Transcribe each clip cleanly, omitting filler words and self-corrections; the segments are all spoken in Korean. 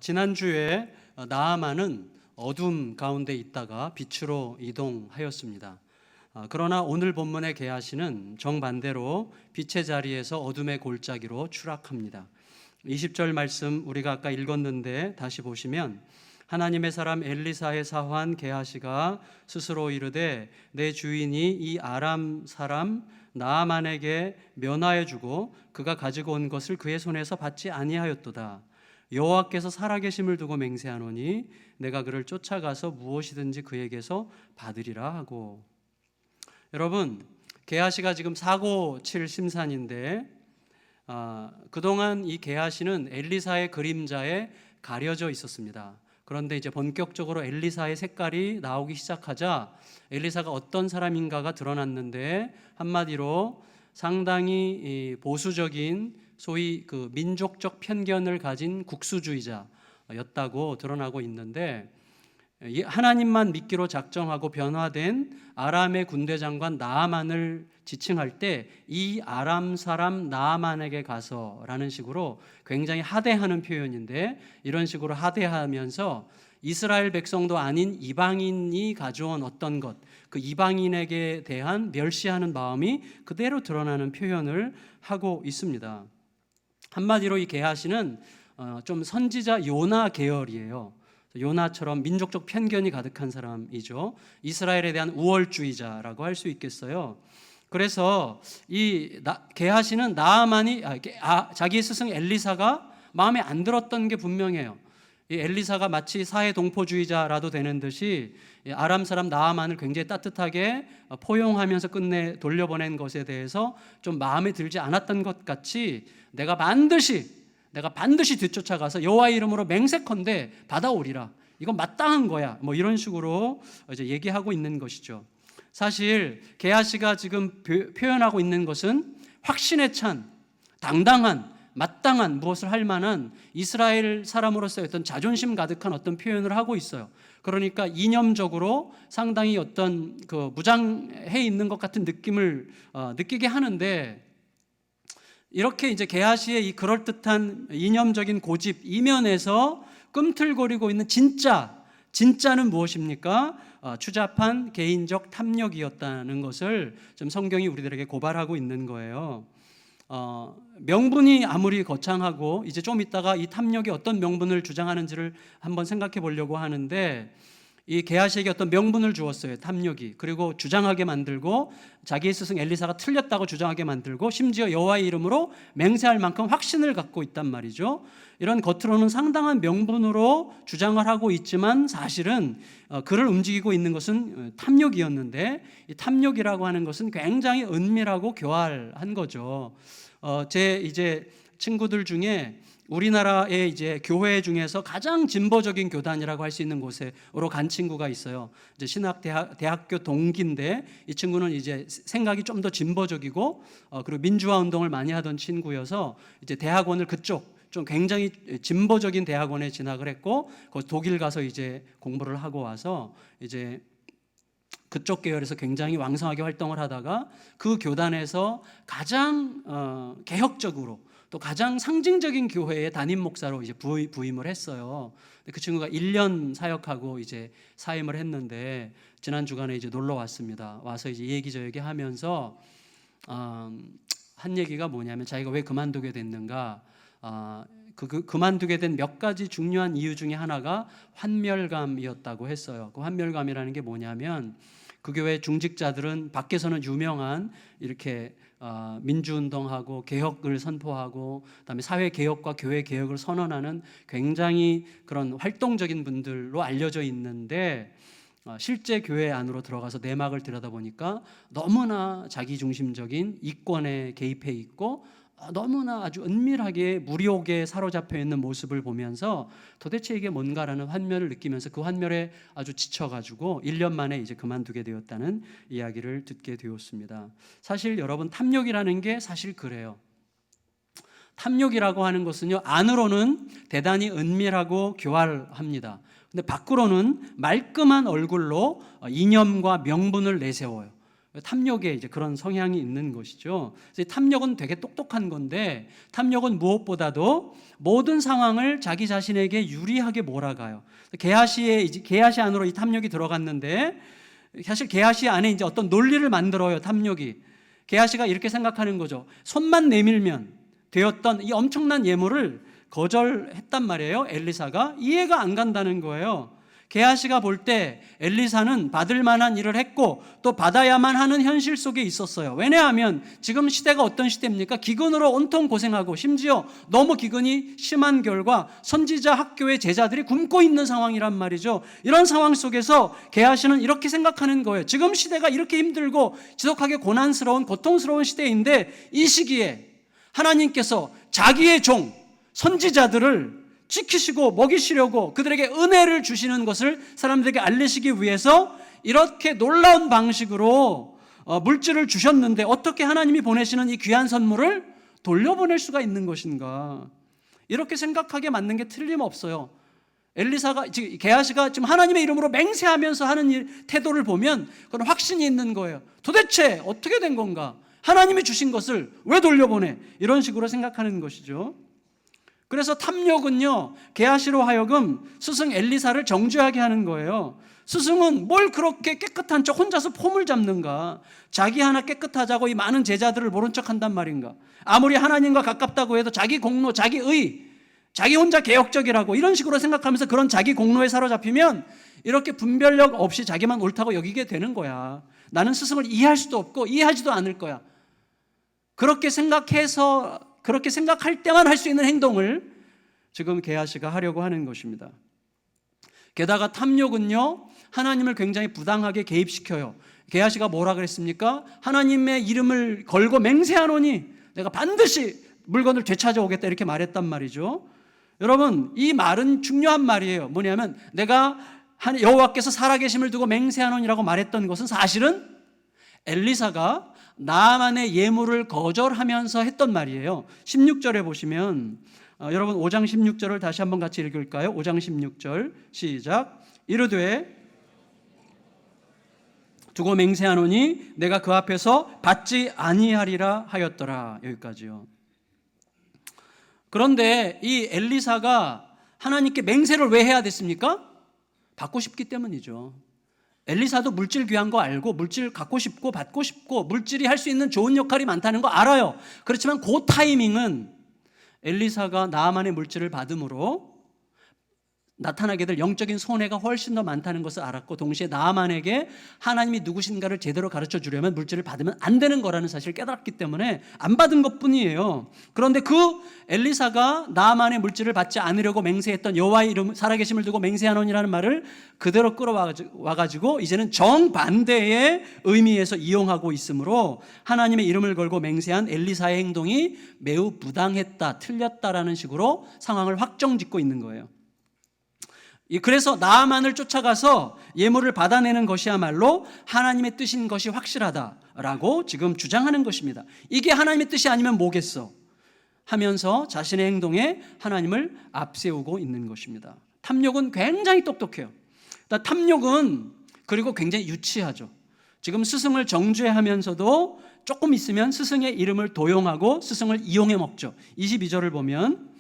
지난주에 나아만은 어둠 가운데 있다가 빛으로 이동하였습니다. 그러나 오늘 본문의 게하시는 정반대로 빛의 자리에서 어둠의 골짜기로 추락합니다. 20절 말씀 우리가 아까 읽었는데 다시 보시면, 하나님의 사람 엘리사의 사환 게하시가 스스로 이르되 내 주인이 이 아람 사람 나아만에게 면하여 주고 그가 가지고 온 것을 그의 손에서 받지 아니하였도다. 여호와께서 살아계심을 두고 맹세하노니 내가 그를 쫓아가서 무엇이든지 그에게서 받으리라 하고. 여러분, 게하시가 지금 사고 칠 심산인데 그동안 이 게하시는 엘리사의 그림자에 가려져 있었습니다. 그런데 이제 본격적으로 엘리사의 색깔이 나오기 시작하자 엘리사가 어떤 사람인가가 드러났는데, 한마디로 상당히 보수적인 소위 그 민족적 편견을 가진 국수주의자였다고 드러나고 있는데, 하나님만 믿기로 작정하고 변화된 아람의 군대 장관 나아만을 지칭할 때 이 아람 사람 나아만에게 가서라는 식으로 굉장히 하대하는 표현인데, 이런 식으로 하대하면서 이스라엘 백성도 아닌 이방인이 가져온 어떤 것, 그 이방인에게 대한 멸시하는 마음이 그대로 드러나는 표현을 하고 있습니다. 한마디로 이 게하시는 좀 선지자 요나 계열이에요. 요나처럼 민족적 편견이 가득한 사람이죠. 이스라엘에 대한 우월주의자라고 할 수 있겠어요. 그래서 이 게하시는 나아만이 자기의 스승 엘리사가 마음에 안 들었던 게 분명해요. 이 엘리사가 마치 사회 동포주의자라도 되는 듯이 아람 사람 나아만을 굉장히 따뜻하게 포용하면서 끝내 돌려보낸 것에 대해서 좀 마음에 들지 않았던 것 같이, 내가 반드시 뒤쫓아가서 여호와의 이름으로 맹세컨대 받아오리라, 이건 마땅한 거야, 뭐 이런 식으로 이제 얘기하고 있는 것이죠. 사실 게하시가 지금 표현하고 있는 것은 확신에 찬, 당당한, 마땅한, 무엇을 할 만한 이스라엘 사람으로서의 어떤 자존심 가득한 어떤 표현을 하고 있어요. 그러니까 이념적으로 상당히 어떤 그 무장해 있는 것 같은 느낌을 느끼게 하는데, 이렇게 이제 게하시의 이 그럴듯한 이념적인 고집 이면에서 꿈틀거리고 있는 진짜는 무엇입니까? 추잡한 개인적 탐욕이었다는 것을 좀 성경이 우리들에게 고발하고 있는 거예요. 명분이 아무리 거창하고, 이제 좀 있다가 이 탐욕이 어떤 명분을 주장하는지를 한번 생각해 보려고 하는데, 이 게하시에게 어떤 명분을 주었어요, 탐욕이. 그리고 주장하게 만들고, 자기의 스승 엘리사가 틀렸다고 주장하게 만들고, 심지어 여호와의 이름으로 맹세할 만큼 확신을 갖고 있단 말이죠. 이런 겉으로는 상당한 명분으로 주장을 하고 있지만 사실은 그를 움직이고 있는 것은 탐욕이었는데, 이 탐욕이라고 하는 것은 굉장히 은밀하고 교활한 거죠. 제 이제 친구들 중에 우리나라의 이제 교회 중에서 가장 진보적인 교단이라고 할 수 있는 곳으로 간 친구가 있어요. 이제 대학교 동기인데, 이 친구는 이제 생각이 좀 더 진보적이고 그리고 민주화 운동을 많이 하던 친구여서 이제 대학원을 그쪽 좀 굉장히 진보적인 대학원에 진학을 했고, 거기 독일 가서 이제 공부를 하고 와서 이제 그쪽 계열에서 굉장히 왕성하게 활동을 하다가 그 교단에서 가장 개혁적으로 또 가장 상징적인 교회의 담임 목사로 이제 부임을 했어요. 그 친구가 1년 사역하고 이제 사임을 했는데, 지난 주간에 이제 놀러 왔습니다. 와서 이제 얘기 저 얘기 하면서 한 얘기가 뭐냐면, 자기가 왜 그만두게 됐는가, 그만두게 된 몇 가지 중요한 이유 중에 하나가 환멸감이었다고 했어요. 그 환멸감이라는 게 뭐냐면, 그 교회 중직자들은 밖에서는 유명한 이렇게 민주운동하고 개혁을 선포하고, 그다음에 사회개혁과 교회개혁을 선언하는 굉장히 그런 활동적인 분들로 알려져 있는데, 실제 교회 안으로 들어가서 내막을 들여다보니까 너무나 자기중심적인 이권에 개입해 있고, 너무나 아주 은밀하게 무력에 사로잡혀 있는 모습을 보면서 도대체 이게 뭔가라는 환멸을 느끼면서 그 환멸에 아주 지쳐가지고 1년 만에 이제 그만두게 되었다는 이야기를 듣게 되었습니다. 사실 여러분, 탐욕이라는 게 사실 그래요. 탐욕이라고 하는 것은요, 안으로는 대단히 은밀하고 교활합니다. 근데 밖으로는 말끔한 얼굴로 이념과 명분을 내세워요. 탐욕에 이제 그런 성향이 있는 것이죠. 탐욕은 되게 똑똑한 건데 탐욕은 무엇보다도 모든 상황을 자기 자신에게 유리하게 몰아가요. 게하시 안으로 이 탐욕이 들어갔는데 사실 게하시 안에 이제 어떤 논리를 만들어요. 탐욕이. 게하시가 이렇게 생각하는 거죠. 손만 내밀면 되었던 이 엄청난 예물을 거절했단 말이에요. 엘리사가 이해가 안 간다는 거예요. 게하시가 볼 때 엘리사는 받을 만한 일을 했고 또 받아야만 하는 현실 속에 있었어요. 왜냐하면 지금 시대가 어떤 시대입니까? 기근으로 온통 고생하고 심지어 너무 기근이 심한 결과 선지자 학교의 제자들이 굶고 있는 상황이란 말이죠. 이런 상황 속에서 게하시는 이렇게 생각하는 거예요. 지금 시대가 이렇게 힘들고 지독하게 고난스러운 고통스러운 시대인데 이 시기에 하나님께서 자기의 종 선지자들을 지키시고 먹이시려고 그들에게 은혜를 주시는 것을 사람들에게 알리시기 위해서 이렇게 놀라운 방식으로 물질을 주셨는데 어떻게 하나님이 보내시는 이 귀한 선물을 돌려보낼 수가 있는 것인가? 이렇게 생각하게 만든 게 틀림없어요. 게하시가 지금 하나님의 이름으로 맹세하면서 하는 태도를 보면 그건 확신이 있는 거예요. 도대체 어떻게 된 건가? 하나님이 주신 것을 왜 돌려보내? 이런 식으로 생각하는 것이죠. 그래서 탐욕은요, 게하시로 하여금 스승 엘리사를 정죄하게 하는 거예요. 스승은 뭘 그렇게 깨끗한 척 혼자서 폼을 잡는가? 자기 하나 깨끗하자고 이 많은 제자들을 모른 척 한단 말인가? 아무리 하나님과 가깝다고 해도 자기 공로, 자기 의, 자기 혼자 개혁적이라고 이런 식으로 생각하면서 그런 자기 공로에 사로잡히면 이렇게 분별력 없이 자기만 옳다고 여기게 되는 거야. 나는 스승을 이해할 수도 없고 이해하지도 않을 거야. 그렇게 생각할 때만 할 수 있는 행동을 지금 게하시가 하려고 하는 것입니다. 게다가 탐욕은요, 하나님을 굉장히 부당하게 개입시켜요. 게하시가 뭐라 그랬습니까? 하나님의 이름을 걸고 맹세하노니 내가 반드시 물건을 되찾아오겠다 이렇게 말했단 말이죠. 여러분, 이 말은 중요한 말이에요. 뭐냐면 내가 여호와께서 살아계심을 두고 맹세하노니라고 말했던 것은 사실은 엘리사가 나만의 예물을 거절하면서 했던 말이에요. 16절에 보시면 여러분 5장 16절을 다시 한번 같이 읽을까요? 5장 16절 시작. 이르되 두고 맹세하노니 내가 그 앞에서 받지 아니하리라 하였더라. 여기까지요. 그런데 이 엘리사가 하나님께 맹세를 왜 해야 됐습니까? 받고 싶기 때문이죠. 엘리사도 물질 귀한 거 알고 물질 갖고 싶고 받고 싶고 물질이 할 수 있는 좋은 역할이 많다는 거 알아요. 그렇지만 그 타이밍은 엘리사가 나아만의 물질을 받음으로 나타나게 될 영적인 손해가 훨씬 더 많다는 것을 알았고 동시에 나아만에게 하나님이 누구신가를 제대로 가르쳐 주려면 물질을 받으면 안 되는 거라는 사실을 깨달았기 때문에 안 받은 것뿐이에요. 그런데 그 엘리사가 나아만의 물질을 받지 않으려고 맹세했던 여호와의 이름 살아계심을 두고 맹세하노니라는 말을 그대로 끌어와가지고 이제는 정반대의 의미에서 이용하고 있으므로 하나님의 이름을 걸고 맹세한 엘리사의 행동이 매우 부당했다, 틀렸다라는 식으로 상황을 확정짓고 있는 거예요. 그래서 나아만을 쫓아가서 예물을 받아내는 것이야말로 하나님의 뜻인 것이 확실하다라고 지금 주장하는 것입니다. 이게 하나님의 뜻이 아니면 뭐겠어? 하면서 자신의 행동에 하나님을 앞세우고 있는 것입니다. 탐욕은 굉장히 똑똑해요. 탐욕은 그리고 굉장히 유치하죠. 지금 스승을 정죄하면서도 조금 있으면 스승의 이름을 도용하고 스승을 이용해 먹죠. 22절을 보면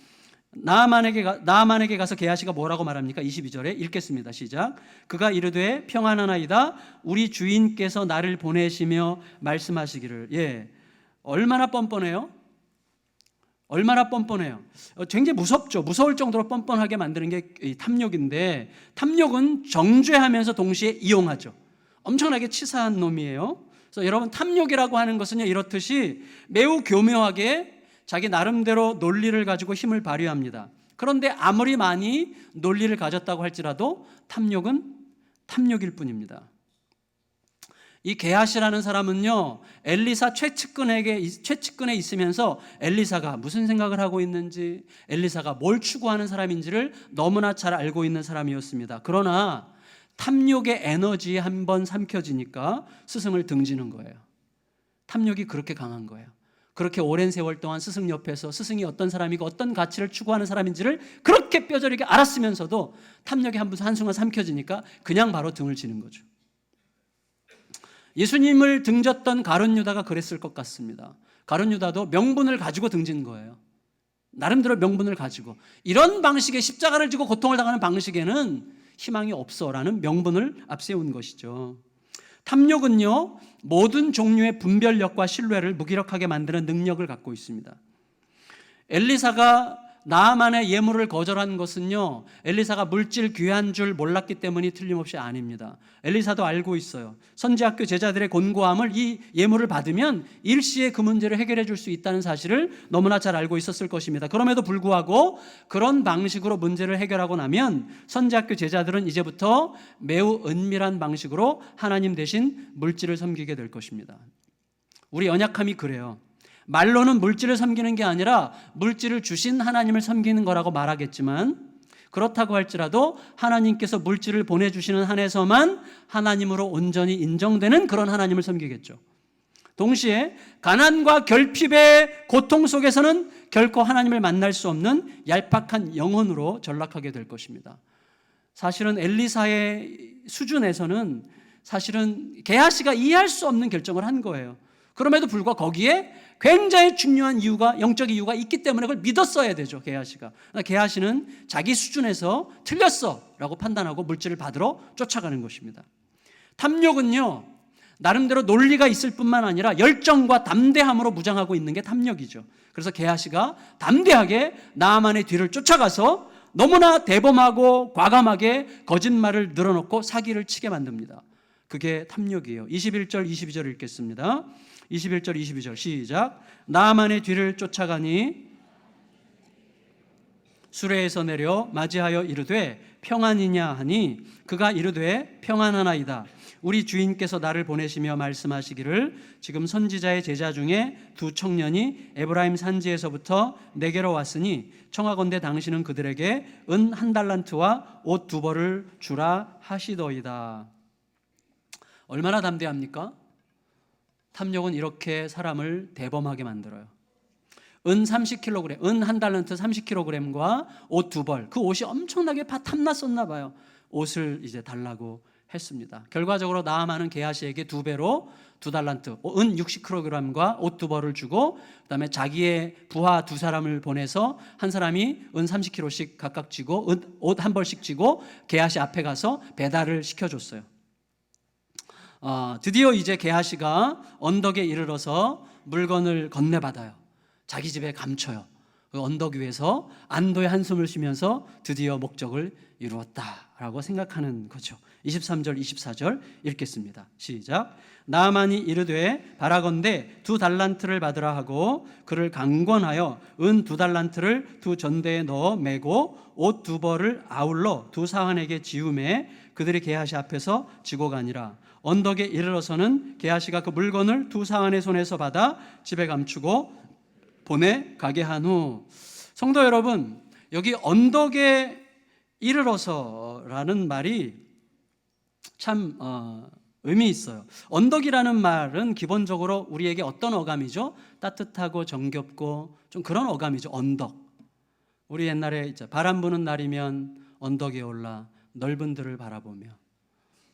나아만에게 가서 게하시가 뭐라고 말합니까? 22절에 읽겠습니다. 시작. 그가 이르되 평안하나이다. 우리 주인께서 나를 보내시며 말씀하시기를. 얼마나 뻔뻔해요? 얼마나 뻔뻔해요? 굉장히 무섭죠. 무서울 정도로 뻔뻔하게 만드는 게 탐욕인데 탐욕은 정죄하면서 동시에 이용하죠. 엄청나게 치사한 놈이에요. 그래서 여러분 탐욕이라고 하는 것은요 이렇듯이 매우 교묘하게 자기 나름대로 논리를 가지고 힘을 발휘합니다. 그런데 아무리 많이 논리를 가졌다고 할지라도 탐욕은 탐욕일 뿐입니다. 이 게하시라는 사람은요 엘리사 최측근에 있으면서 엘리사가 무슨 생각을 하고 있는지 엘리사가 뭘 추구하는 사람인지를 너무나 잘 알고 있는 사람이었습니다. 그러나 탐욕의 에너지에 한번 삼켜지니까 스승을 등지는 거예요. 탐욕이 그렇게 강한 거예요. 그렇게 오랜 세월 동안 스승 옆에서 스승이 어떤 사람이고 어떤 가치를 추구하는 사람인지를 그렇게 뼈저리게 알았으면서도 탐욕이 한순간 삼켜지니까 그냥 바로 등을 지는 거죠. 예수님을 등졌던 가룟 유다가 그랬을 것 같습니다. 가룟 유다도 명분을 가지고 등진 거예요. 나름대로 명분을 가지고 이런 방식의 십자가를 지고 고통을 당하는 방식에는 희망이 없어라는 명분을 앞세운 것이죠. 탐욕은요, 모든 종류의 분별력과 신뢰를 무기력하게 만드는 능력을 갖고 있습니다. 엘리사가 나아만의 예물을 거절한 것은요, 엘리사가 물질 귀한 줄 몰랐기 때문이 틀림없이 아닙니다. 엘리사도 알고 있어요. 선지학교 제자들의 곤고함을 이 예물을 받으면 일시에 그 문제를 해결해 줄 수 있다는 사실을 너무나 잘 알고 있었을 것입니다. 그럼에도 불구하고 그런 방식으로 문제를 해결하고 나면 선지학교 제자들은 이제부터 매우 은밀한 방식으로 하나님 대신 물질을 섬기게 될 것입니다. 우리 연약함이 그래요. 말로는 물질을 섬기는 게 아니라 물질을 주신 하나님을 섬기는 거라고 말하겠지만, 그렇다고 할지라도 하나님께서 물질을 보내주시는 한에서만 하나님으로 온전히 인정되는 그런 하나님을 섬기겠죠. 동시에 가난과 결핍의 고통 속에서는 결코 하나님을 만날 수 없는 얄팍한 영혼으로 전락하게 될 것입니다. 사실은 엘리사의 수준에서는 사실은 게하시가 이해할 수 없는 결정을 한 거예요. 그럼에도 불구하고 거기에 굉장히 중요한 이유가, 영적 이유가 있기 때문에 그걸 믿었어야 되죠. 게하시가. 게하시는 자기 수준에서 틀렸어 라고 판단하고 물질을 받으러 쫓아가는 것입니다. 탐욕은요, 나름대로 논리가 있을 뿐만 아니라 열정과 담대함으로 무장하고 있는 게 탐욕이죠. 그래서 게하시가 담대하게 나아만의 뒤를 쫓아가서 너무나 대범하고 과감하게 거짓말을 늘어놓고 사기를 치게 만듭니다. 그게 탐욕이에요. 21절 22절 읽겠습니다. 21절 22절 시작. 나아만의 뒤를 쫓아가니 수레에서 내려 맞이하여 이르되 평안이냐 하니 그가 이르되 평안하나이다. 우리 주인께서 나를 보내시며 말씀하시기를 지금 선지자의 제자 중에 두 청년이 에브라임 산지에서부터 내게로 왔으니 청하건대 당신은 그들에게 은 1달란트와 옷 2벌을 주라 하시더이다. 얼마나 담대합니까? 탐욕은 이렇게 사람을 대범하게 만들어요. 은 30kg, 은 1달란트 30kg과 옷 2벌, 그 옷이 엄청나게 탐났었나 봐요. 옷을 이제 달라고 했습니다. 결과적으로 나아만은 게하시에게 2배로 2달란트, 은 60kg과 옷 2벌을 주고, 그다음에 자기의 부하 2사람을 보내서 한 사람이 은 30kg씩 각각 쥐고 옷 1벌씩 쥐고 게하시 앞에 가서 배달을 시켜줬어요. 드디어 이제 게하시가 언덕에 이르러서 물건을 건네받아요. 자기 집에 감춰요. 그 언덕 위에서 안도의 한숨을 쉬면서 드디어 목적을 이루었다라고 생각하는 거죠. 23절 24절 읽겠습니다. 시작. 나아만이 이르되 바라건대 2달란트를 받으라 하고 그를 강권하여 은 2달란트를 두 전대에 넣어 메고 옷 2벌을 아울러 2사환에게 지우매 그들이 게하시 앞에서 지고 가니라. 언덕에 이르러서는 게하시가 그 물건을 2사환의 손에서 받아 집에 감추고 보내가게 한 후. 성도 여러분, 여기 언덕에 이르러서라는 말이 참 의미 있어요. 언덕이라는 말은 기본적으로 우리에게 어떤 어감이죠? 따뜻하고 정겹고 좀 그런 어감이죠. 언덕. 우리 옛날에 바람 부는 날이면 언덕에 올라 넓은 들을 바라보며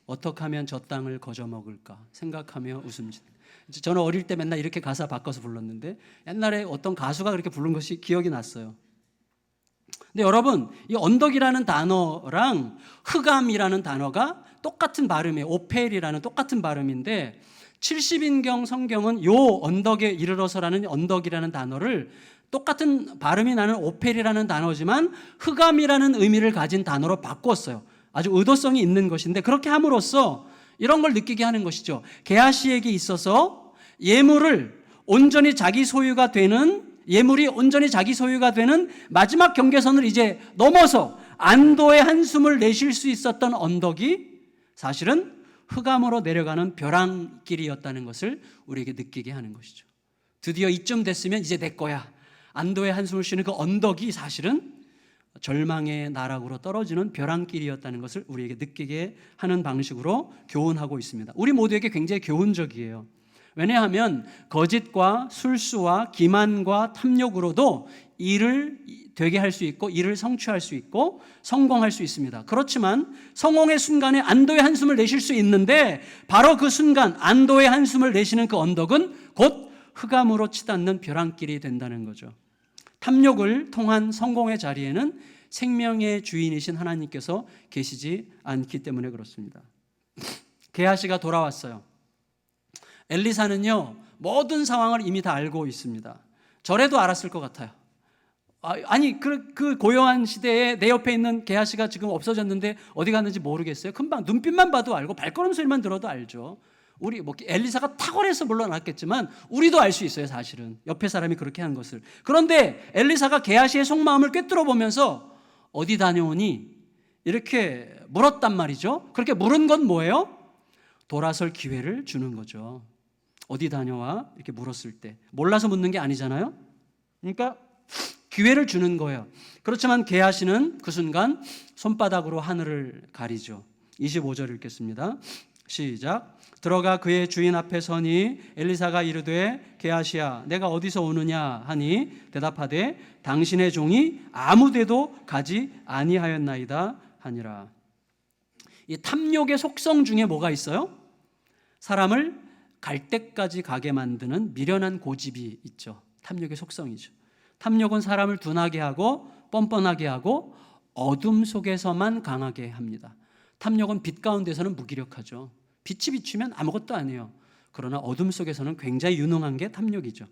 어떻게 하면 저 땅을 거저 먹을까 생각하며 웃음짓. 저는 어릴 때 맨날 이렇게 가사 바꿔서 불렀는데 옛날에 어떤 가수가 그렇게 부른 것이 기억이 났어요. 근데 여러분, 이 언덕이라는 단어랑 흑암이라는 단어가 똑같은 발음이에요. 오펠이라는 똑같은 발음인데 70인경 성경은 요 언덕에 이르러서라는 언덕이라는 단어를 똑같은 발음이 나는 오펠이라는 단어지만 흑암이라는 의미를 가진 단어로 바꿨어요. 아주 의도성이 있는 것인데 그렇게 함으로써 이런 걸 느끼게 하는 것이죠. 게하시에게 있어서 예물이 온전히 자기 소유가 되는 마지막 경계선을 이제 넘어서 안도의 한숨을 내쉴 수 있었던 언덕이 사실은 흑암으로 내려가는 벼랑길이었다는 것을 우리에게 느끼게 하는 것이죠. 드디어 이쯤 됐으면 이제 내 거야. 안도의 한숨을 쉬는 그 언덕이 사실은 절망의 나락으로 떨어지는 벼랑길이었다는 것을 우리에게 느끼게 하는 방식으로 교훈하고 있습니다. 우리 모두에게 굉장히 교훈적이에요. 왜냐하면 거짓과 술수와 기만과 탐욕으로도 일을 되게 할 수 있고 일을 성취할 수 있고 성공할 수 있습니다. 그렇지만 성공의 순간에 안도의 한숨을 내쉴 수 있는데 바로 그 순간 안도의 한숨을 내쉬는 그 언덕은 곧 흑암으로 치닫는 벼랑길이 된다는 거죠. 탐욕을 통한 성공의 자리에는 생명의 주인이신 하나님께서 계시지 않기 때문에 그렇습니다. 게하시가 돌아왔어요. 엘리사는요, 모든 상황을 이미 다 알고 있습니다. 저래도 알았을 것 같아요. 아니 그 고요한 시대에 내 옆에 있는 게하시가 지금 없어졌는데 어디 갔는지 모르겠어요. 금방 눈빛만 봐도 알고 발걸음 소리만 들어도 알죠. 우리 엘리사가 탁월해서 물러났겠지만 우리도 알 수 있어요. 사실은 옆에 사람이 그렇게 한 것을. 그런데 엘리사가 게하시의 속마음을 꿰뚫어 보면서 어디 다녀오니 이렇게 물었단 말이죠. 그렇게 물은 건 뭐예요? 돌아설 기회를 주는 거죠. 어디 다녀와? 이렇게 물었을 때 몰라서 묻는 게 아니잖아요. 그러니까 기회를 주는 거예요. 그렇지만 게하시는 그 순간 손바닥으로 하늘을 가리죠. 25절 읽겠습니다. 시작. 들어가 그의 주인 앞에 서니 엘리사가 이르되 게하시야 내가 어디서 오느냐 하니 대답하되 당신의 종이 아무데도 가지 아니하였나이다 하니라. 이 탐욕의 속성 중에 뭐가 있어요? 사람을 갈 때까지 가게 만드는 미련한 고집이 있죠. 탐욕의 속성이죠. 탐욕은 사람을 둔하게 하고 뻔뻔하게 하고 어둠 속에서만 강하게 합니다. 탐욕은 빛 가운데서는 무기력하죠. 빛이 비추면 아무것도 아니에요. 그러나 어둠 속에서는 굉장히 유능한 게 탐욕이죠.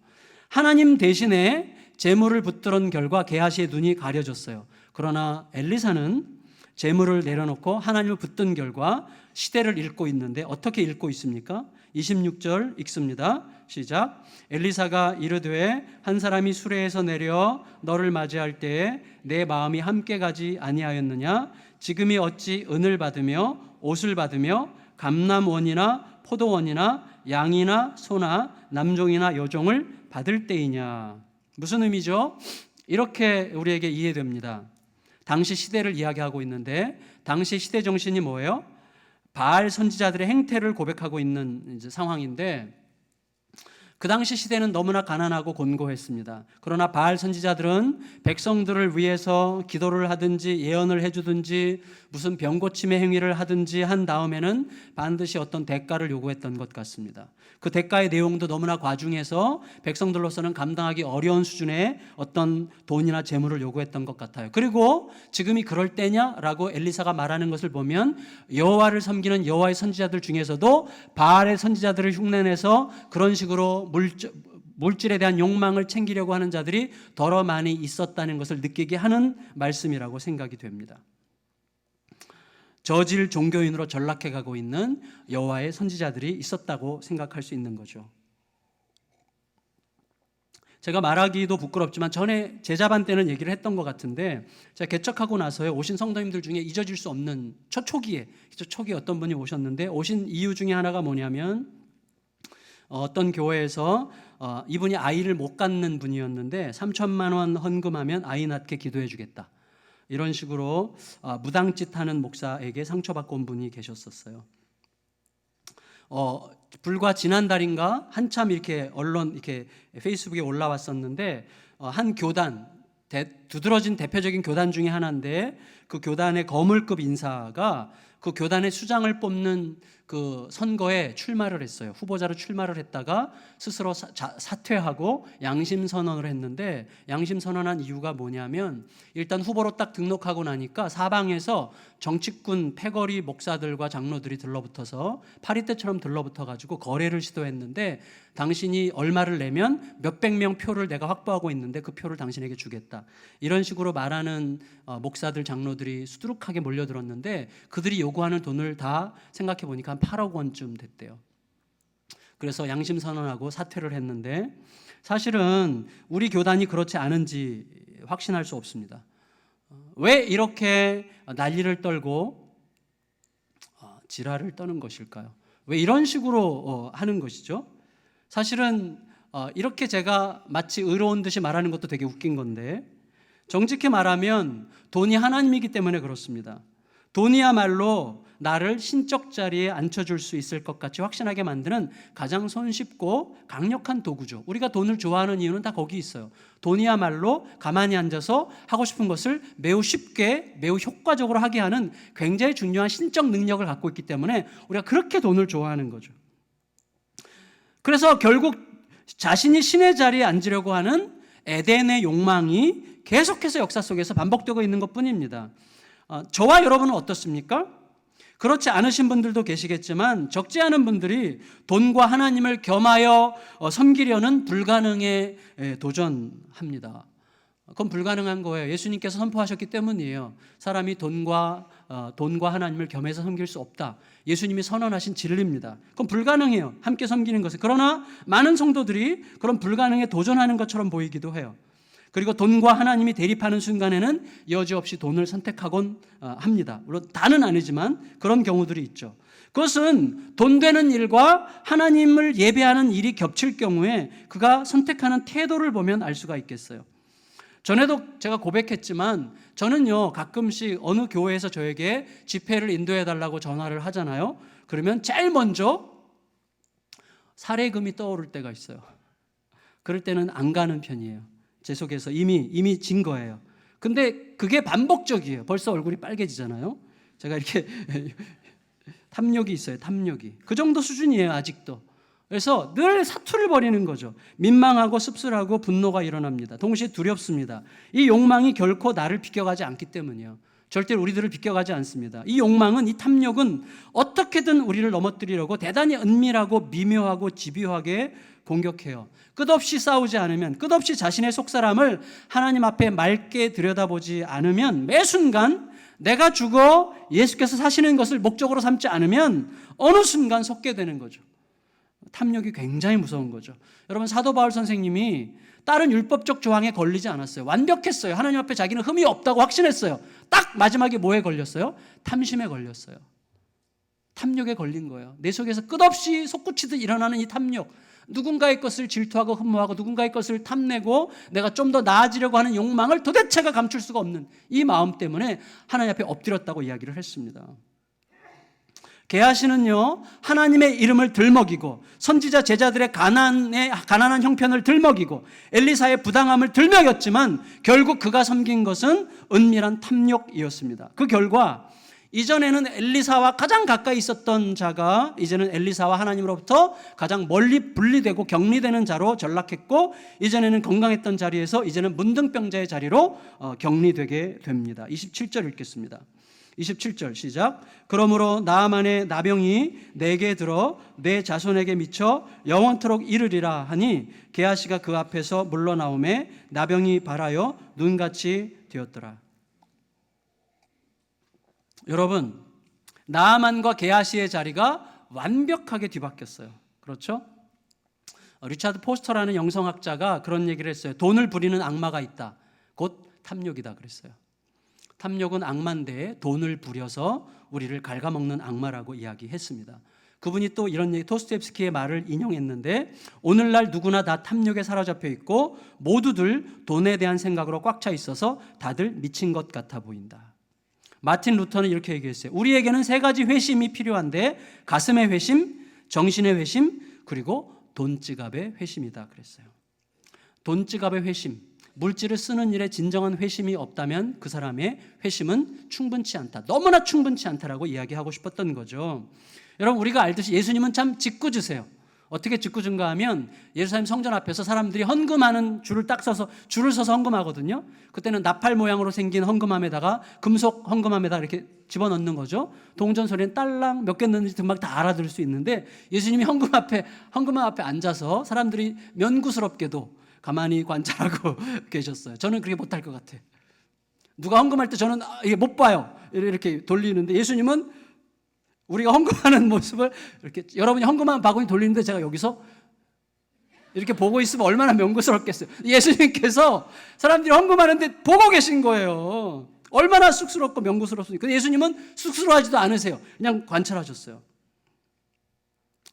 하나님 대신에 재물을 붙들은 결과 게하시의 눈이 가려졌어요. 그러나 엘리사는 재물을 내려놓고 하나님을 붙든 결과 시대를 읽고 있는데 어떻게 읽고 있습니까? 26절 읽습니다. 시작. 엘리사가 이르되 한 사람이 수레에서 내려 너를 맞이할 때에 내 마음이 함께 가지 아니하였느냐? 지금이 어찌 은을 받으며 옷을 받으며 감람원이나 포도원이나 양이나 소나 남종이나 여종을 받을 때이냐. 무슨 의미죠? 이렇게 우리에게 이해됩니다. 당시 시대를 이야기하고 있는데 당시 시대 정신이 뭐예요? 바알 선지자들의 행태를 고백하고 있는 상황인데 그 당시 시대는 너무나 가난하고 곤고했습니다. 그러나 바알 선지자들은 백성들을 위해서 기도를 하든지 예언을 해주든지 무슨 병고침의 행위를 하든지 한 다음에는 반드시 어떤 대가를 요구했던 것 같습니다. 그 대가의 내용도 너무나 과중해서 백성들로서는 감당하기 어려운 수준의 어떤 돈이나 재물을 요구했던 것 같아요. 그리고 지금이 그럴 때냐라고 엘리사가 말하는 것을 보면 여호와를 섬기는 여호와의 선지자들 중에서도 바알의 선지자들을 흉내내서 그런 식으로 물질에 대한 욕망을 챙기려고 하는 자들이 더러 많이 있었다는 것을 느끼게 하는 말씀이라고 생각이 됩니다. 저질 종교인으로 전락해 가고 있는 여호와의 선지자들이 있었다고 생각할 수 있는 거죠. 제가 말하기도 부끄럽지만 전에 제자반 때는 얘기를 했던 것 같은데 제가 개척하고 나서에 오신 성도님들 중에 잊어질 수 없는 초기에 어떤 분이 오셨는데 오신 이유 중에 하나가 뭐냐면 어떤 교회에서 이분이 아이를 못 갖는 분이었는데 3천만 원 헌금하면 아이 낳게 기도해 주겠다. 이런 식으로 무당짓하는 목사에게 상처받고 온 분이 계셨었어요. 불과 지난달인가 한참 이렇게 언론 이렇게 페이스북에 올라왔었는데 한 교단 두드러진 대표적인 교단 중에 하나인데 그 교단의 거물급 인사가 그 교단의 수장을 뽑는 그 선거에 출마를 했어요. 후보자로 출마를 했다가 스스로 사퇴하고 양심 선언을 했는데 양심 선언한 이유가 뭐냐면 일단 후보로 딱 등록하고 나니까 사방에서 정치꾼 패거리 목사들과 장로들이 들러붙어서 파리떼처럼 들러붙어가지고 거래를 시도했는데 당신이 얼마를 내면 몇백 명 표를 내가 확보하고 있는데 그 표를 당신에게 주겠다. 이런 식으로 말하는 목사들 장로들이 수두룩하게 몰려들었는데 그들이 요구하는 돈을 다 생각해 보니까 한 8억 원쯤 됐대요. 그래서 양심 선언하고 사퇴를 했는데 사실은 우리 교단이 그렇지 않은지 확신할 수 없습니다. 왜 이렇게 난리를 떨고 지랄을 떠는 것일까요? 왜 이런 식으로 하는 것이죠? 사실은 이렇게 제가 마치 의로운 듯이 말하는 것도 되게 웃긴 건데 정직히 말하면 돈이 하나님이기 때문에 그렇습니다. 돈이야말로 나를 신적 자리에 앉혀줄 수 있을 것 같이 확신하게 만드는 가장 손쉽고 강력한 도구죠. 우리가 돈을 좋아하는 이유는 다 거기 있어요. 돈이야말로 가만히 앉아서 하고 싶은 것을 매우 쉽게, 매우 효과적으로 하게 하는 굉장히 중요한 신적 능력을 갖고 있기 때문에 우리가 그렇게 돈을 좋아하는 거죠. 그래서 결국 자신이 신의 자리에 앉으려고 하는 에덴의 욕망이 계속해서 역사 속에서 반복되고 있는 것뿐입니다. 저와 여러분은 어떻습니까? 그렇지 않으신 분들도 계시겠지만 적지 않은 분들이 돈과 하나님을 겸하여 섬기려는 불가능에 도전합니다. 그건 불가능한 거예요. 예수님께서 선포하셨기 때문이에요. 사람이 돈과 하나님을 겸해서 섬길 수 없다. 예수님이 선언하신 진리입니다. 그건 불가능해요. 함께 섬기는 것은. 그러나 많은 성도들이 그런 불가능에 도전하는 것처럼 보이기도 해요. 그리고 돈과 하나님이 대립하는 순간에는 여지없이 돈을 선택하곤 합니다. 물론 다는 아니지만 그런 경우들이 있죠. 그것은 돈 되는 일과 하나님을 예배하는 일이 겹칠 경우에 그가 선택하는 태도를 보면 알 수가 있겠어요. 전에도 제가 고백했지만 저는요, 가끔씩 어느 교회에서 저에게 집회를 인도해달라고 전화를 하잖아요. 그러면 제일 먼저 사례금이 떠오를 때가 있어요. 그럴 때는 안 가는 편이에요. 제 속에서 이미 진 거예요. 근데 그게 반복적이에요. 벌써 얼굴이 빨개지잖아요. 제가 이렇게 탐욕이 있어요. 탐욕이. 그 정도 수준이에요. 아직도. 그래서 늘 사투를 벌이는 거죠. 민망하고 씁쓸하고 분노가 일어납니다. 동시에 두렵습니다. 이 욕망이 결코 나를 비껴가지 않기 때문이에요. 절대로 우리들을 비껴가지 않습니다. 이 욕망은, 이 탐욕은 어떻게든 우리를 넘어뜨리려고 대단히 은밀하고 미묘하고 집요하게 공격해요. 끝없이 싸우지 않으면, 끝없이 자신의 속사람을 하나님 앞에 맑게 들여다보지 않으면, 매 순간 내가 죽어 예수께서 사시는 것을 목적으로 삼지 않으면 어느 순간 속게 되는 거죠. 탐욕이 굉장히 무서운 거죠. 여러분, 사도 바울 선생님이 다른 율법적 조항에 걸리지 않았어요. 완벽했어요. 하나님 앞에 자기는 흠이 없다고 확신했어요. 딱 마지막에 뭐에 걸렸어요? 탐심에 걸렸어요. 탐욕에 걸린 거예요. 내 속에서 끝없이 솟구치듯 일어나는 이 탐욕, 누군가의 것을 질투하고 흠모하고 누군가의 것을 탐내고 내가 좀 더 나아지려고 하는 욕망을 도대체가 감출 수가 없는 이 마음 때문에 하나님 앞에 엎드렸다고 이야기를 했습니다. 게하시는요, 하나님의 이름을 들먹이고 선지자 제자들의 가난한 형편을 들먹이고 엘리사의 부당함을 들먹였지만 결국 그가 섬긴 것은 은밀한 탐욕이었습니다. 그 결과 이전에는 엘리사와 가장 가까이 있었던 자가 이제는 엘리사와 하나님으로부터 가장 멀리 분리되고 격리되는 자로 전락했고, 이전에는 건강했던 자리에서 이제는 문둥병자의 자리로 격리되게 됩니다. 27절 읽겠습니다. 27절 시작. 그러므로 나아만의 나병이 내게 들어 내 자손에게 미쳐 영원토록 이르리라 하니 게하시가 그 앞에서 물러나오매 나병이 발하여 눈같이 되었더라. 여러분, 나아만과 게하시의 자리가 완벽하게 뒤바뀌었어요. 그렇죠? 리차드 포스터라는 영성학자가 그런 얘기를 했어요. 돈을 부리는 악마가 있다. 곧 탐욕이다 그랬어요. 탐욕은 악마인데 돈을 부려서 우리를 갉아먹는 악마라고 이야기했습니다. 그분이 또 이런 얘기, 도스토옙스키의 말을 인용했는데, 오늘날 누구나 다 탐욕에 사로잡혀 있고 모두들 돈에 대한 생각으로 꽉 차 있어서 다들 미친 것 같아 보인다. 마틴 루터는 이렇게 얘기했어요. 우리에게는 세 가지 회심이 필요한데 가슴의 회심, 정신의 회심, 그리고 돈지갑의 회심이다 그랬어요. 돈지갑의 회심, 물질을 쓰는 일에 진정한 회심이 없다면 그 사람의 회심은 충분치 않다. 너무나 충분치 않다라고 이야기하고 싶었던 거죠. 여러분, 우리가 알듯이 예수님은 참 짓궂으세요. 어떻게 짓궂은가 하면 예루살렘 성전 앞에서 사람들이 헌금하는 줄을 서서 헌금하거든요. 그때는 나팔 모양으로 생긴 헌금함에다가 금속 헌금함에다 이렇게 집어넣는 거죠. 동전 소리는 딸랑 몇 개 넣는지 금방 다 알아들을 수 있는데, 예수님이 헌금함 앞에 앉아서 사람들이 면구스럽게도 가만히 관찰하고 계셨어요. 저는 그렇게 못할 것 같아요. 누가 헌금할 때 저는 이게 못 봐요. 이렇게 돌리는데 예수님은 우리가 헌금하는 모습을 이렇게, 여러분이 헌금하는 바구니 돌리는데 제가 여기서 이렇게 보고 있으면 얼마나 명구스럽겠어요. 예수님께서 사람들이 헌금하는데 보고 계신 거예요. 얼마나 쑥스럽고 명구스럽습니까? 근데 예수님은 쑥스러워하지도 않으세요. 그냥 관찰하셨어요.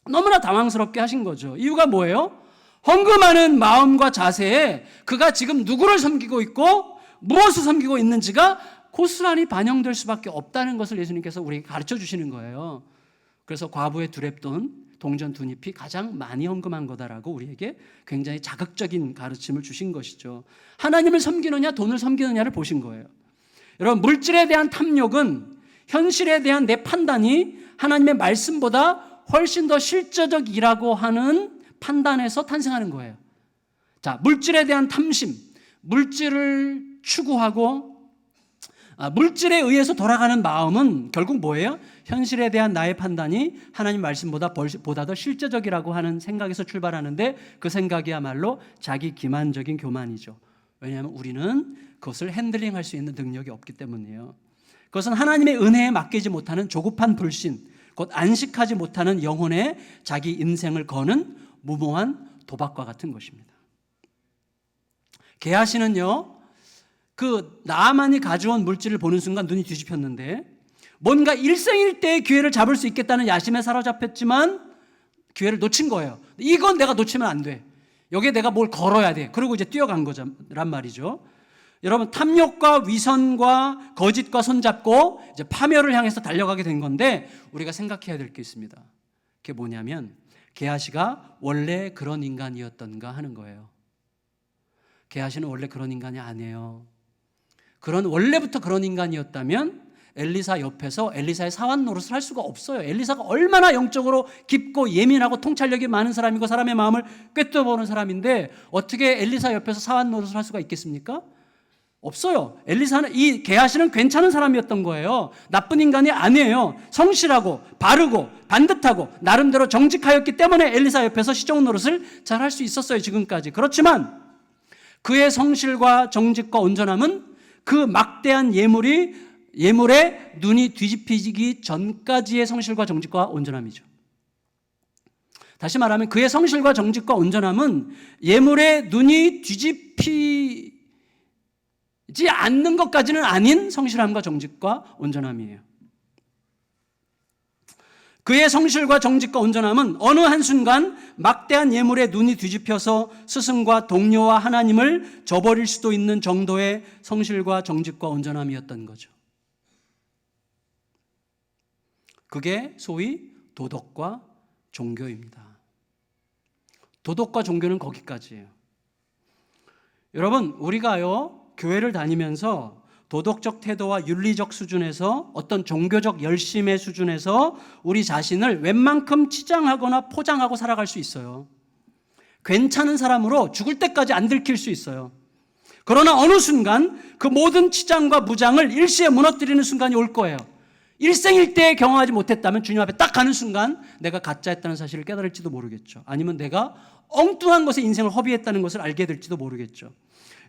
너무나 당황스럽게 하신 거죠. 이유가 뭐예요? 헌금하는 마음과 자세에 그가 지금 누구를 섬기고 있고 무엇을 섬기고 있는지가 고스란히 반영될 수밖에 없다는 것을 예수님께서 우리에게 가르쳐 주시는 거예요. 그래서 과부의 두렙돈, 동전 두 잎이 가장 많이 헌금한 거다라고 우리에게 굉장히 자극적인 가르침을 주신 것이죠. 하나님을 섬기느냐 돈을 섬기느냐를 보신 거예요. 여러분, 물질에 대한 탐욕은 현실에 대한 내 판단이 하나님의 말씀보다 훨씬 더 실제적이라고 하는 판단에서 탄생하는 거예요. 자, 물질에 대한 탐심, 물질을 추구하고 물질에 의해서 돌아가는 마음은 결국 뭐예요? 현실에 대한 나의 판단이 하나님 말씀보다 더 실제적이라고 하는 생각에서 출발하는데, 그 생각이야말로 자기 기만적인 교만이죠. 왜냐하면 우리는 그것을 핸들링할 수 있는 능력이 없기 때문이에요. 그것은 하나님의 은혜에 맡기지 못하는 조급한 불신, 곧 안식하지 못하는 영혼에 자기 인생을 거는 무모한 도박과 같은 것입니다. 게하시는요, 그 나아만이 가져온 물질을 보는 순간 눈이 뒤집혔는데, 뭔가 일생일대의 기회를 잡을 수 있겠다는 야심에 사로잡혔지만 기회를 놓친 거예요. 이건 내가 놓치면 안 돼. 여기에 내가 뭘 걸어야 돼. 그리고 이제 뛰어간 거란 말이죠. 여러분, 탐욕과 위선과 거짓과 손잡고 이제 파멸을 향해서 달려가게 된 건데, 우리가 생각해야 될 게 있습니다. 그게 뭐냐면, 게하시가 원래 그런 인간이었던가 하는 거예요. 게하시는 원래 그런 인간이 아니에요. 원래부터 그런 인간이었다면 엘리사 옆에서 엘리사의 사환 노릇을 할 수가 없어요. 엘리사가 얼마나 영적으로 깊고 예민하고 통찰력이 많은 사람이고 사람의 마음을 꿰뚫어보는 사람인데, 어떻게 엘리사 옆에서 사환 노릇을 할 수가 있겠습니까? 없어요. 이 게하시는 괜찮은 사람이었던 거예요. 나쁜 인간이 아니에요. 성실하고 바르고 반듯하고 나름대로 정직하였기 때문에 엘리사 옆에서 시종 노릇을 잘 할 수 있었어요, 지금까지. 그렇지만 그의 성실과 정직과 온전함은 그 막대한 예물에 눈이 뒤집히기 전까지의 성실과 정직과 온전함이죠. 다시 말하면 그의 성실과 정직과 온전함은 예물에 눈이 뒤집히지 않는 것까지는 아닌 성실함과 정직과 온전함이에요. 그의 성실과 정직과 온전함은 어느 한순간 막대한 예물에 눈이 뒤집혀서 스승과 동료와 하나님을 저버릴 수도 있는 정도의 성실과 정직과 온전함이었던 거죠. 그게 소위 도덕과 종교입니다. 도덕과 종교는 거기까지예요. 여러분, 우리가요, 교회를 다니면서 도덕적 태도와 윤리적 수준에서, 어떤 종교적 열심의 수준에서 우리 자신을 웬만큼 치장하거나 포장하고 살아갈 수 있어요. 괜찮은 사람으로 죽을 때까지 안 들킬 수 있어요. 그러나 어느 순간 그 모든 치장과 무장을 일시에 무너뜨리는 순간이 올 거예요. 일생일대에 경험하지 못했다면 주님 앞에 딱 가는 순간 내가 가짜였다는 사실을 깨달을지도 모르겠죠. 아니면 내가 엉뚱한 것에 인생을 허비했다는 것을 알게 될지도 모르겠죠.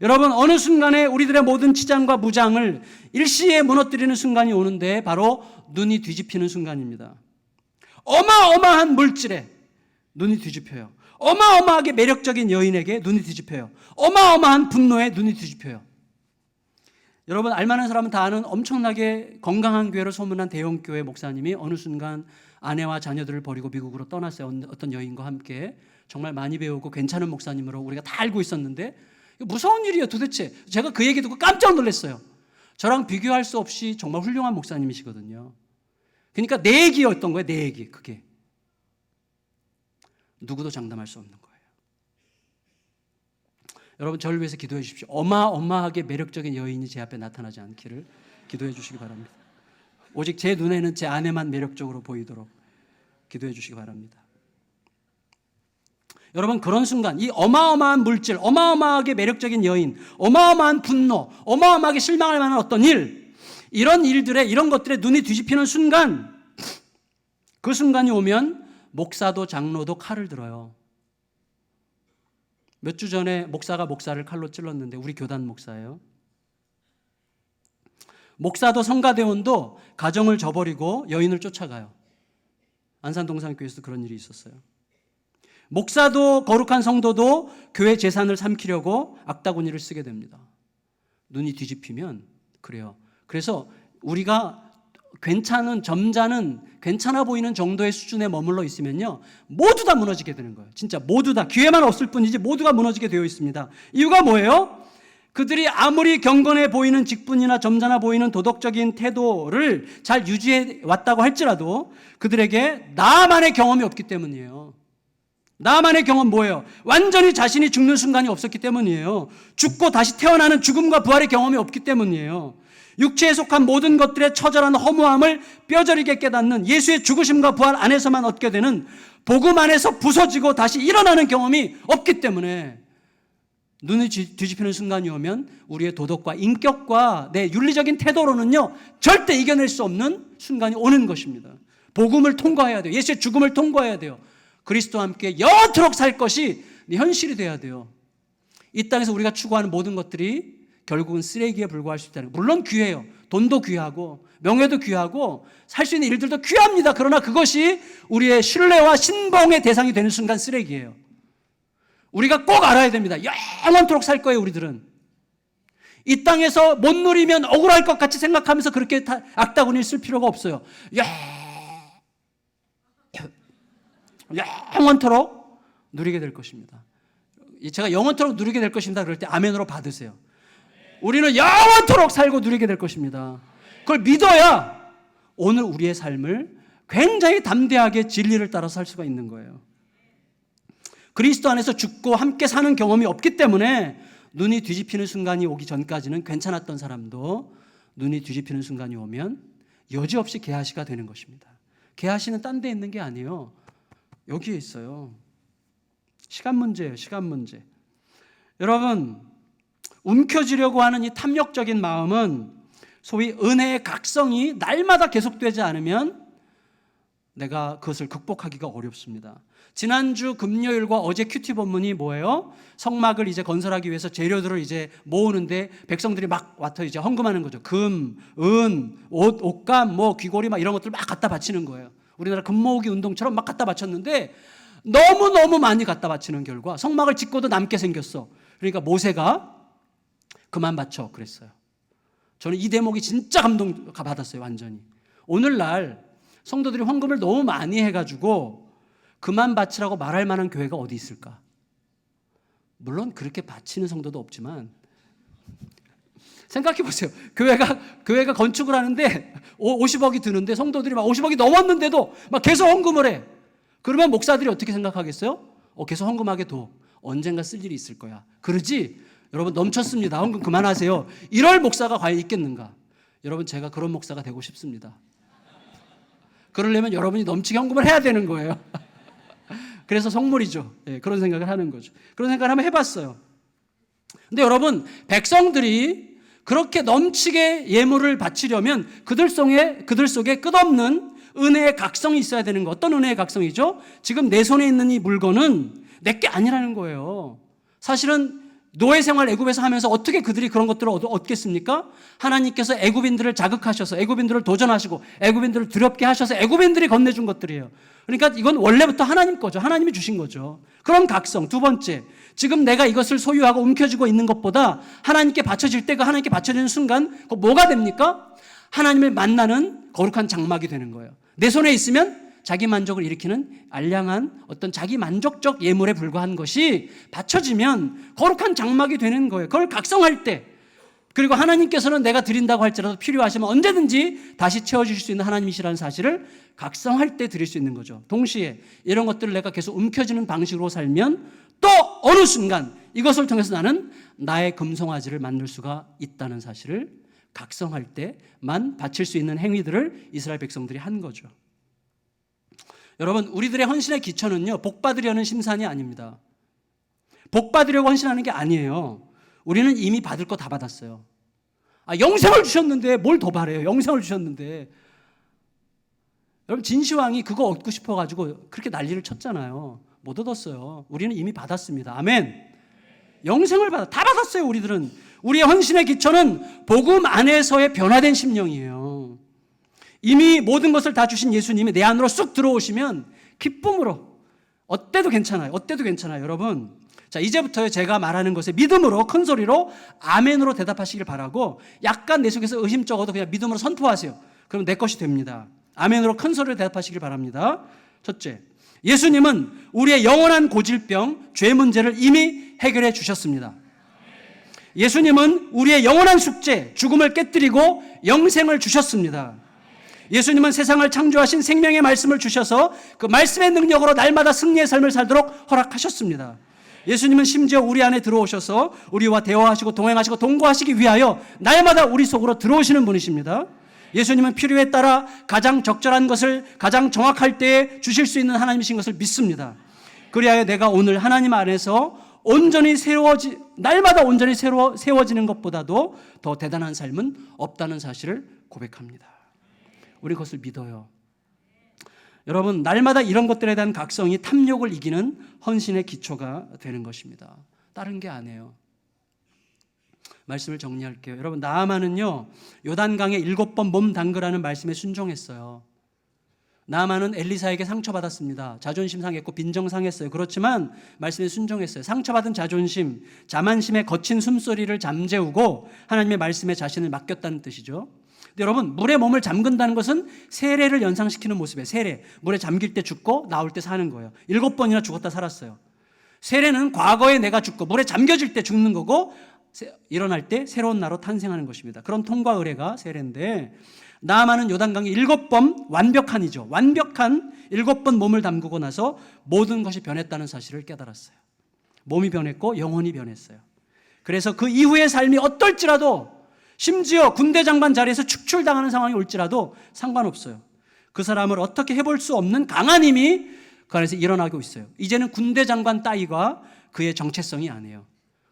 여러분, 어느 순간에 우리들의 모든 치장과 무장을 일시에 무너뜨리는 순간이 오는데, 바로 눈이 뒤집히는 순간입니다. 어마어마한 물질에 눈이 뒤집혀요. 어마어마하게 매력적인 여인에게 눈이 뒤집혀요. 어마어마한 분노에 눈이 뒤집혀요. 여러분, 알만한 사람은 다 아는 엄청나게 건강한 교회로 소문난 대형교회 목사님이 어느 순간 아내와 자녀들을 버리고 미국으로 떠났어요. 어떤 여인과 함께. 정말 많이 배우고 괜찮은 목사님으로 우리가 다 알고 있었는데, 무서운 일이에요, 도대체. 제가 그 얘기 듣고 깜짝 놀랐어요. 저랑 비교할 수 없이 정말 훌륭한 목사님이시거든요. 그러니까 내 얘기였던 거예요, 내 얘기. 그게 누구도 장담할 수 없는 거예요. 여러분, 저를 위해서 기도해 주십시오. 어마어마하게 매력적인 여인이 제 앞에 나타나지 않기를 기도해 주시기 바랍니다. 오직 제 눈에는 제 아내만 매력적으로 보이도록 기도해 주시기 바랍니다. 여러분, 그런 순간 이 어마어마한 물질, 어마어마하게 매력적인 여인, 어마어마한 분노, 어마어마하게 실망할 만한 어떤 일, 이런 것들에 눈이 뒤집히는 순간, 그 순간이 오면 목사도 장로도 칼을 들어요. 몇 주 전에 목사가 목사를 칼로 찔렀는데, 우리 교단 목사예요. 목사도 성가대원도 가정을 저버리고 여인을 쫓아가요. 안산동산교회에서도 그런 일이 있었어요. 목사도 거룩한 성도도 교회 재산을 삼키려고 악다구니를 쓰게 됩니다. 눈이 뒤집히면 그래요. 그래서 우리가 점잖은 괜찮아 보이는 정도의 수준에 머물러 있으면요, 모두 다 무너지게 되는 거예요. 진짜 모두 다. 기회만 없을 뿐이지 모두가 무너지게 되어 있습니다. 이유가 뭐예요? 그들이 아무리 경건해 보이는 직분이나 점잖아 보이는 도덕적인 태도를 잘 유지해 왔다고 할지라도 그들에게 나만의 경험이 없기 때문이에요. 나만의 경험 뭐예요? 완전히 자신이 죽는 순간이 없었기 때문이에요. 죽고 다시 태어나는 죽음과 부활의 경험이 없기 때문이에요. 육체에 속한 모든 것들의 처절한 허무함을 뼈저리게 깨닫는 예수의 죽으심과 부활 안에서만 얻게 되는 복음 안에서 부서지고 다시 일어나는 경험이 없기 때문에 눈이 뒤집히는 순간이 오면 우리의 도덕과 인격과 내 윤리적인 태도로는요 절대 이겨낼 수 없는 순간이 오는 것입니다. 복음을 통과해야 돼요. 예수의 죽음을 통과해야 돼요. 그리스도와 함께 영원토록 살 것이 현실이 돼야 돼요. 이 땅에서 우리가 추구하는 모든 것들이 결국은 쓰레기에 불과할 수 있다는 거예요. 물론 귀해요. 돈도 귀하고 명예도 귀하고 살 수 있는 일들도 귀합니다. 그러나 그것이 우리의 신뢰와 신봉의 대상이 되는 순간 쓰레기예요. 우리가 꼭 알아야 됩니다. 영원토록 살 거예요. 우리들은 이 땅에서 못 누리면 억울할 것 같이 생각하면서 그렇게 악다구니를 쓸 필요가 없어요. 영원토록 누리게 될 것입니다. 제가 영원토록 누리게 될 것입니다 그럴 때 아멘으로 받으세요. 우리는 영원토록 살고 누리게 될 것입니다. 그걸 믿어야 오늘 우리의 삶을 굉장히 담대하게 진리를 따라 살 수가 있는 거예요. 그리스도 안에서 죽고 함께 사는 경험이 없기 때문에 눈이 뒤집히는 순간이 오기 전까지는 괜찮았던 사람도 눈이 뒤집히는 순간이 오면 여지없이 게하시가 되는 것입니다. 게하시는 딴 데 있는 게 아니에요. 여기에 있어요. 시간 문제예요. 시간 문제. 여러분, 움켜쥐려고 하는 이 탐욕적인 마음은 소위 은혜의 각성이 날마다 계속되지 않으면 내가 그것을 극복하기가 어렵습니다. 지난주 금요일과 어제 큐티 본문이 뭐예요? 성막을 이제 건설하기 위해서 재료들을 이제 모으는데 백성들이 막 와서 이제 헌금하는 거죠. 금, 은, 옷감, 귀고리 막 이런 것들 막 갖다 바치는 거예요. 우리나라 금 모으기 운동처럼 막 갖다 바쳤는데 너무너무 많이 갖다 바치는 결과 성막을 짓고도 남게 생겼어. 그러니까 모세가 그만 바쳐 그랬어요. 저는 이 대목이 진짜 감동 받았어요. 완전히. 오늘날 성도들이 헌금을 너무 많이 해가지고 그만 바치라고 말할 만한 교회가 어디 있을까? 물론 그렇게 바치는 성도도 없지만 생각해 보세요. 교회가 건축을 하는데 50억이 드는데 성도들이 막 50억이 넘었는데도 막 계속 헌금을 해. 그러면 목사들이 어떻게 생각하겠어요? 계속 헌금하게 둬. 언젠가 쓸 일이 있을 거야. 그러지? 여러분 넘쳤습니다. 헌금 그만하세요. 이럴 목사가 과연 있겠는가? 여러분 제가 그런 목사가 되고 싶습니다. 그러려면 여러분이 넘치게 헌금을 해야 되는 거예요. 그래서 성물이죠. 그런 생각을 하는 거죠. 그런 생각을 한번 해봤어요. 근데 여러분 백성들이 그렇게 넘치게 예물을 바치려면 그들 속에 끝없는 은혜의 각성이 있어야 되는 거. 어떤 은혜의 각성이죠? 지금 내 손에 있는 이 물건은 내게 아니라는 거예요. 사실은 노예 생활 애굽에서 하면서 어떻게 그들이 그런 것들을 얻겠습니까? 하나님께서 애굽인들을 자극하셔서 애굽인들을 도전하시고 애굽인들을 두렵게 하셔서 애굽인들이 건네준 것들이에요. 그러니까 이건 원래부터 하나님 거죠. 하나님이 주신 거죠. 그런 각성. 두 번째, 지금 내가 이것을 소유하고 움켜쥐고 있는 것보다 하나님께 바쳐질 때 그 하나님께 바쳐지는 순간 그 뭐가 됩니까? 하나님을 만나는 거룩한 장막이 되는 거예요. 내 손에 있으면 자기 만족을 일으키는 알량한 어떤 자기 만족적 예물에 불과한 것이 바쳐지면 거룩한 장막이 되는 거예요. 그걸 각성할 때, 그리고 하나님께서는 내가 드린다고 할지라도 필요하시면 언제든지 다시 채워주실 수 있는 하나님이시라는 사실을 각성할 때 드릴 수 있는 거죠. 동시에 이런 것들을 내가 계속 움켜쥐는 방식으로 살면 또 어느 순간 이것을 통해서 나는 나의 금송아지를 만들 수가 있다는 사실을 각성할 때만 바칠 수 있는 행위들을 이스라엘 백성들이 한 거죠. 여러분, 우리들의 헌신의 기초는요, 복 받으려는 심산이 아닙니다. 복 받으려고 헌신하는 게 아니에요. 우리는 이미 받을 거 다 받았어요. 영생을 주셨는데 뭘 더 바래요? 영생을 주셨는데. 여러분, 진시황이 그거 얻고 싶어가지고 그렇게 난리를 쳤잖아요. 못 얻었어요. 우리는 이미 받았습니다. 아멘. 영생을 다 받았어요. 우리들은. 우리의 헌신의 기초는 복음 안에서의 변화된 심령이에요. 이미 모든 것을 다 주신 예수님이 내 안으로 쑥 들어오시면 기쁨으로 어때도 괜찮아요. 어때도 괜찮아요. 여러분, 자, 이제부터요 제가 말하는 것에 믿음으로 큰 소리로 아멘으로 대답하시길 바라고, 약간 내 속에서 의심 적어도 그냥 믿음으로 선포하세요. 그럼 내 것이 됩니다. 아멘으로 큰 소리로 대답하시길 바랍니다. 첫째, 예수님은 우리의 영원한 고질병, 죄 문제를 이미 해결해 주셨습니다. 예수님은 우리의 영원한 숙제, 죽음을 깨뜨리고 영생을 주셨습니다. 예수님은 세상을 창조하신 생명의 말씀을 주셔서 그 말씀의 능력으로 날마다 승리의 삶을 살도록 허락하셨습니다. 예수님은 심지어 우리 안에 들어오셔서 우리와 대화하시고 동행하시고 동거하시기 위하여 날마다 우리 속으로 들어오시는 분이십니다. 예수님은 필요에 따라 가장 적절한 것을 가장 정확할 때에 주실 수 있는 하나님이신 것을 믿습니다. 그리하여 내가 오늘 하나님 안에서 온전히 날마다 온전히 세워지는 것보다도 더 대단한 삶은 없다는 사실을 고백합니다. 우리 그것을 믿어요. 여러분, 날마다 이런 것들에 대한 각성이 탐욕을 이기는 헌신의 기초가 되는 것입니다. 다른 게 아니에요. 말씀을 정리할게요. 여러분, 나아만은요, 요단강에 7번 몸 담그라는 말씀에 순종했어요. 나아만은 엘리사에게 상처받았습니다. 자존심 상했고 빈정 상했어요. 그렇지만 말씀에 순종했어요. 상처받은 자존심, 자만심의 거친 숨소리를 잠재우고 하나님의 말씀에 자신을 맡겼다는 뜻이죠. 근데 여러분, 물에 몸을 잠근다는 것은 세례를 연상시키는 모습이에요. 세례, 물에 잠길 때 죽고 나올 때 사는 거예요. 7번이나 죽었다 살았어요. 세례는 과거에 내가 죽고 물에 잠겨질 때 죽는 거고 일어날 때 새로운 나로 탄생하는 것입니다. 그런 통과 의례가 세례인데, 나아만은 요단강에 7번 완벽한이죠. 완벽한 7번 몸을 담그고 나서 모든 것이 변했다는 사실을 깨달았어요. 몸이 변했고 영혼이 변했어요. 그래서 그 이후의 삶이 어떨지라도, 심지어 군대 장관 자리에서 축출당하는 상황이 올지라도 상관없어요. 그 사람을 어떻게 해볼 수 없는 강한 힘이 그 안에서 일어나고 있어요. 이제는 군대 장관 따위가 그의 정체성이 아니에요.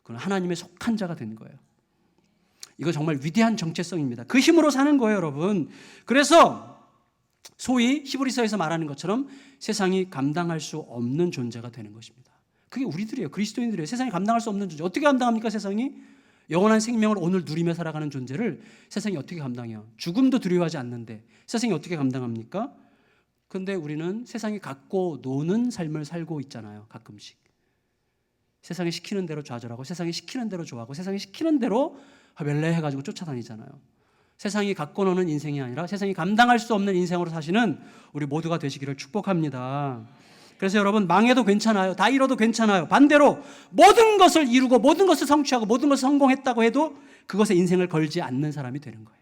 그건 하나님의 속한 자가 된 거예요. 이거 정말 위대한 정체성입니다. 그 힘으로 사는 거예요, 여러분. 그래서 소위 히브리서에서 말하는 것처럼 세상이 감당할 수 없는 존재가 되는 것입니다. 그게 우리들이에요. 그리스도인들이에요. 세상이 감당할 수 없는 존재. 어떻게 감당합니까, 세상이? 영원한 생명을 오늘 누리며 살아가는 존재를 세상이 어떻게 감당해요? 죽음도 두려워하지 않는데 세상이 어떻게 감당합니까? 그런데 우리는 세상이 갖고 노는 삶을 살고 있잖아요, 가끔씩. 세상이 시키는 대로 좌절하고 세상이 시키는 대로 좋아하고 세상이 시키는 대로 멜레해가지고 쫓아다니잖아요. 세상이 갖고 노는 인생이 아니라 세상이 감당할 수 없는 인생으로 사시는 우리 모두가 되시기를 축복합니다. 그래서 여러분, 망해도 괜찮아요. 다 잃어도 괜찮아요. 반대로 모든 것을 이루고 모든 것을 성취하고 모든 것을 성공했다고 해도 그것에 인생을 걸지 않는 사람이 되는 거예요.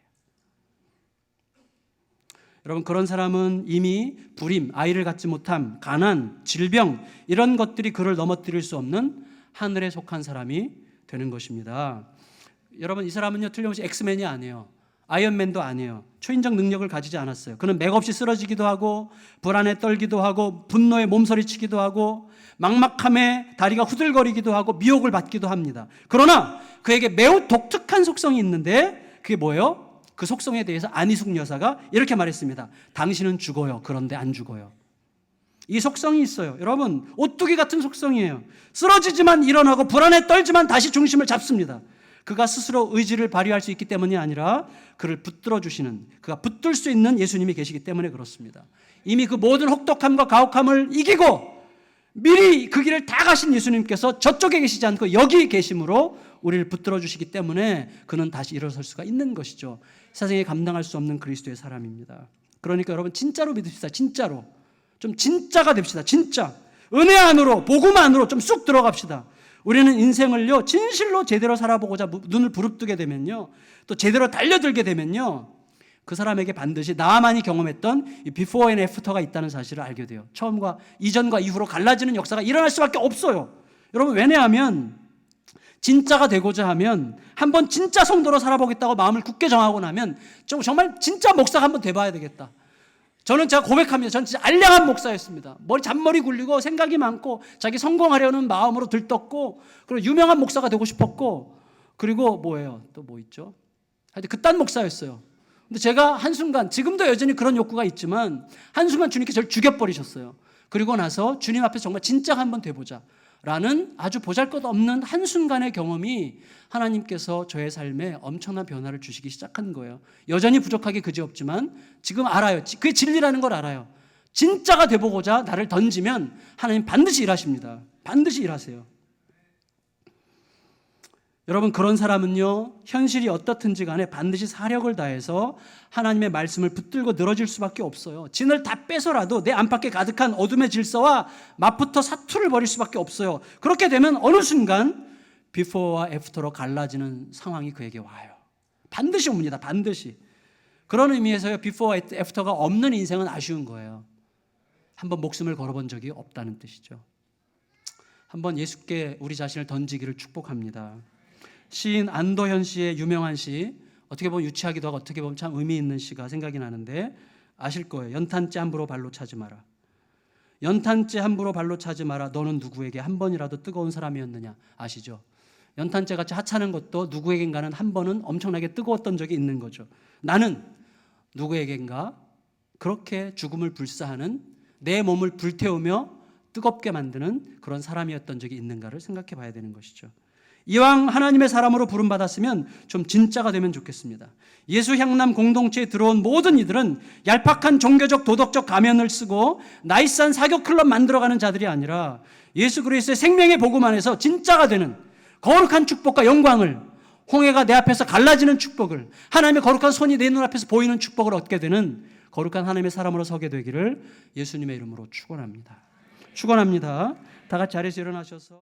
여러분, 그런 사람은 이미 불임, 아이를 갖지 못함, 가난, 질병 이런 것들이 그를 넘어뜨릴 수 없는 하늘에 속한 사람이 되는 것입니다. 여러분, 이 사람은요, 틀림없이 엑스맨이 아니에요. 아이언맨도 아니에요. 초인적 능력을 가지지 않았어요. 그는 맥없이 쓰러지기도 하고 불안에 떨기도 하고 분노에 몸서리치기도 하고 막막함에 다리가 후들거리기도 하고 미혹을 받기도 합니다. 그러나 그에게 매우 독특한 속성이 있는데 그게 뭐예요? 그 속성에 대해서 안희숙 여사가 이렇게 말했습니다. 당신은 죽어요. 그런데 안 죽어요. 이 속성이 있어요. 여러분, 오뚜기 같은 속성이에요. 쓰러지지만 일어나고 불안에 떨지만 다시 중심을 잡습니다. 그가 스스로 의지를 발휘할 수 있기 때문이 아니라 그를 붙들어 주시는, 그가 붙들 수 있는 예수님이 계시기 때문에 그렇습니다. 이미 그 모든 혹독함과 가혹함을 이기고 미리 그 길을 다 가신 예수님께서 저쪽에 계시지 않고 여기 계심으로 우리를 붙들어 주시기 때문에 그는 다시 일어설 수가 있는 것이죠. 세상에 감당할 수 없는 그리스도의 사람입니다. 그러니까 여러분, 진짜로 믿읍시다. 진짜로. 좀 진짜가 됩시다. 진짜. 은혜 안으로, 복음 안으로 좀 쑥 들어갑시다. 우리는 인생을요, 진실로 제대로 살아보고자 눈을 부릅뜨게 되면요, 또 제대로 달려들게 되면요, 그 사람에게 반드시 나만이 경험했던 이 비포 앤 애프터가 있다는 사실을 알게 돼요. 처음과 이전과 이후로 갈라지는 역사가 일어날 수밖에 없어요. 여러분, 왜냐하면 진짜가 되고자 하면 한번 진짜 성도로 살아보겠다고 마음을 굳게 정하고 나면 정말 진짜 목사가 한번 돼봐야 되겠다. 제가 고백합니다. 저는 진짜 알량한 목사였습니다. 잔머리 굴리고 생각이 많고 자기 성공하려는 마음으로 들떴고, 그리고 유명한 목사가 되고 싶었고, 그리고 또 뭐 있죠? 하여튼 그딴 목사였어요. 근데 제가 한순간, 지금도 여전히 그런 욕구가 있지만 한순간 주님께서 저를 죽여버리셨어요. 그리고 나서 주님 앞에서 정말 진짜 한번 돼보자 라는 아주 보잘것없는 한순간의 경험이 하나님께서 저의 삶에 엄청난 변화를 주시기 시작한 거예요. 여전히 부족하게 그지없지만 지금 알아요. 그게 진리라는 걸 알아요. 진짜가 돼보고자 나를 던지면 하나님 반드시 일하십니다. 반드시 일하세요. 여러분, 그런 사람은요, 현실이 어떻든지 간에 반드시 사력을 다해서 하나님의 말씀을 붙들고 늘어질 수밖에 없어요. 진을 다 빼서라도 내 안팎에 가득한 어둠의 질서와 맛부터 사투를 벌일 수밖에 없어요. 그렇게 되면 어느 순간 비포와 애프터로 갈라지는 상황이 그에게 와요. 반드시 옵니다. 반드시. 그런 의미에서요, 비포와 애프터가 없는 인생은 아쉬운 거예요. 한번 목숨을 걸어본 적이 없다는 뜻이죠. 한번 예수께 우리 자신을 던지기를 축복합니다. 시인 안도현 씨의 유명한 시, 어떻게 보면 유치하기도 하고 어떻게 보면 참 의미 있는 시가 생각이 나는데 아실 거예요. 연탄재 함부로 발로 차지 마라. 연탄재 함부로 발로 차지 마라. 너는 누구에게 한 번이라도 뜨거운 사람이었느냐. 아시죠? 연탄재 같이 하찮은 것도 누구에겐가는 한 번은 엄청나게 뜨거웠던 적이 있는 거죠. 나는 누구에겐가 그렇게 죽음을 불사하는, 내 몸을 불태우며 뜨겁게 만드는 그런 사람이었던 적이 있는가를 생각해 봐야 되는 것이죠. 이왕 하나님의 사람으로 부름받았으면 좀 진짜가 되면 좋겠습니다. 예수 향남 공동체에 들어온 모든 이들은 얄팍한 종교적 도덕적 가면을 쓰고 나이스한 사교 클럽 만들어가는 자들이 아니라 예수 그리스도의 생명의 복음 안에서 진짜가 되는 거룩한 축복과 영광을, 홍해가 내 앞에서 갈라지는 축복을, 하나님의 거룩한 손이 내 눈앞에서 보이는 축복을 얻게 되는 거룩한 하나님의 사람으로 서게 되기를 예수님의 이름으로 축원합니다. 축원합니다. 다 같이 자리에서 일어나셔서